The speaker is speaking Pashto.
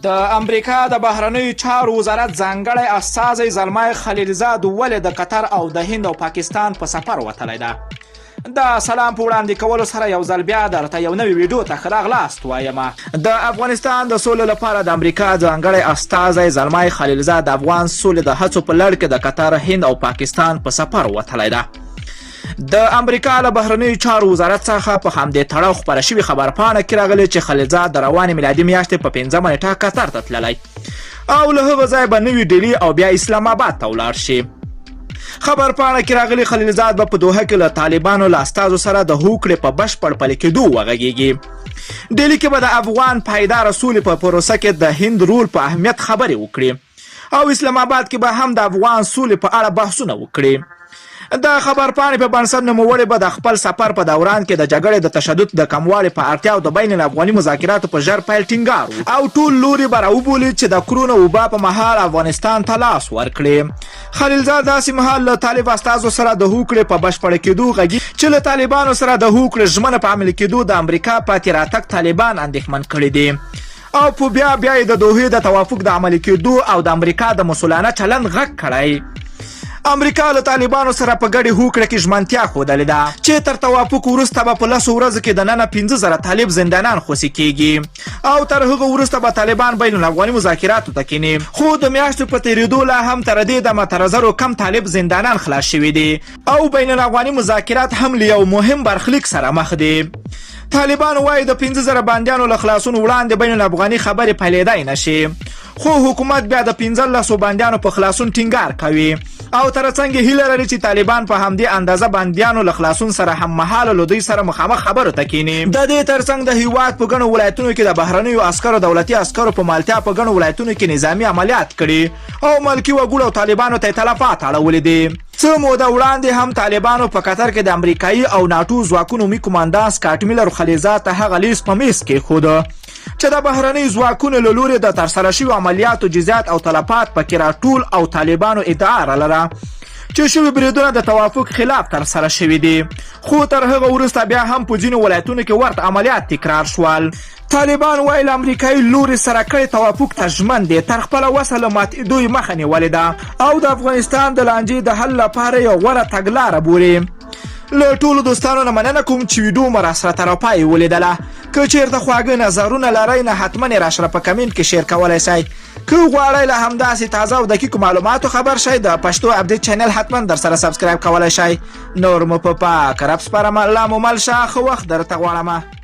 د امریکا د بهرنیو چارو وزارت ځانګړی استازی زلمای خلیلزاد ولې د قطر او د هند او پاکستان په سفر وتلی ده؟ د سلام په وړاندې کولو سره یو ځل بیا درته یو نوی ویډیو ته ښه راغلاست وایم. د افغانستان د سولې لپاره د امریکا ځانګړی استازی زلمای خلیلزاد د افغان سولې د هڅو په لړ کې د قطر، هند او پاکستان په سفر وتلی ده. د امریکا له بهرنیو چارو وزارت څخه په همدې تړاو خپره شوې خبرپاڼه کې راغلی چې خلیلزاد د روانې میلادي میاشتې په 5 نیټه قطر ته تللی او له هغه ځایه به نوي ډیلي او بیا اسلام آباد ته ولاړ شي. خبرپاڼه کې راغلی خلیلزاد به په دوحه کې له طالبانو له استازو سره د هوکړې په بشپړ پلي کېدو وغږیږي. ډیلي کې به د افغان پایداره سولې په پروسه کې د هند رول په اهمیت خبرې وکړي او اسلام آباد کې به هم د افغان سولې په اړه بحثونه وکړي. د خبرپاڼې په بنسټ نوموړی به د خپل سفر په دوران کې د جګړې د تشدد د کموالي په اړتیا او د بین الافغاني مذاکراتو په ژر پیل ټینګار او ټول لوري به راوبولي چې د کرونا وبا په مهال افغانستان ته لاس ورکړي. خلیلزاد داسې مهال له طالب استازو سره د هوکړې په بشپړه کېدو غږي چې له طالبانو سره د هوکړې ژمنه په عملي کېدو د امریکا پاتې راتګ طالبان اندېښمن کړي دي او په بیا یې د دوحې د توافق د عملي کېدو او د امریکا د مسؤلانه چلند غږ کړی. امریکا له طالبانو سره په ګډې هوکړه کې ژمنتیا ښودلې ده چې تر توافق وروسته به په 10 ورځو کې دننه 15,000 طالب زندانیان خوسي کیږي او تر هغه وروسته به طالبان بین الافغاني مذاکراتو ته کیني. خو د میاشتو په تیریدو لا هم تر دې دمه تر 1000 کم طالب زندانیان خلاص شوي دي او بین الافغاني مذاکرات هم له یو مهم برخلیک سره مخ دي. طالبان وایي د 15,000 بندیانو له خلاصون وړاندې بین الافغاني خبرې پیلېدای نشي خو حکومت بیا د 1500 بندیانو په خلاصون ټینګار کوي او ترڅنګ هیله لري چې طالبان په همدې اندازه بندیانو له خلاصون سره هم مهاله له دوی سره مخامخ خبرو ته کینی. د دې ترڅنګ د هیواد په ګڼو ولایتونو کې د بهرنیو عسکرو دولتي عسکرو په مالتیا په ګڼو ولایتونو کې نظامی عملیات کړي او ملکي وګړو او طالبانو ته تلفات اړولې دي. څه موده وړاندې هم طالبانو په قطر کې د امریکایي او ناټو ځواکونو مي کمانډان سکاټ میلر خلیلزاد ته هغه لیست په میز کېښوده چې د بهرني ځواکونو له لوري د ترسره شویو عملیاتو جزیات او تلفات پکې راټول او طالبانو ادعا لره چې شوي بریدونه د توافق خلاف ترسره شوي دي خو تر هغه وروسته بیا هم په ځینو ولایتونو کې ورته عملیات تکرار شول. طالبان وایي له امریکایي لوري سره کړی توافق ته ژمن دی تر خپله وسه له ماتېدو یې مخه نیولې ده او د افغانستان د لانجې د حل لپاره یو غوره تګلاره بولي. له ټولو دوستانو نه مننه کوم چې ویډیو مو راسره تر پای ولیدله. که چېرته خواږه نظرونه لرئ نه حتما یې راسره په کمنټ کې شیر کولی شئ. که غواړئ له همداسې تازه او دقیقو معلوماتو خبر شئ د پښتو اپډیټ چینل حتما در سره سبسکرایب کولی شئ. نور مو په پاک رب سپارم. الله مو مل شه. ښه وخت درته غواړم.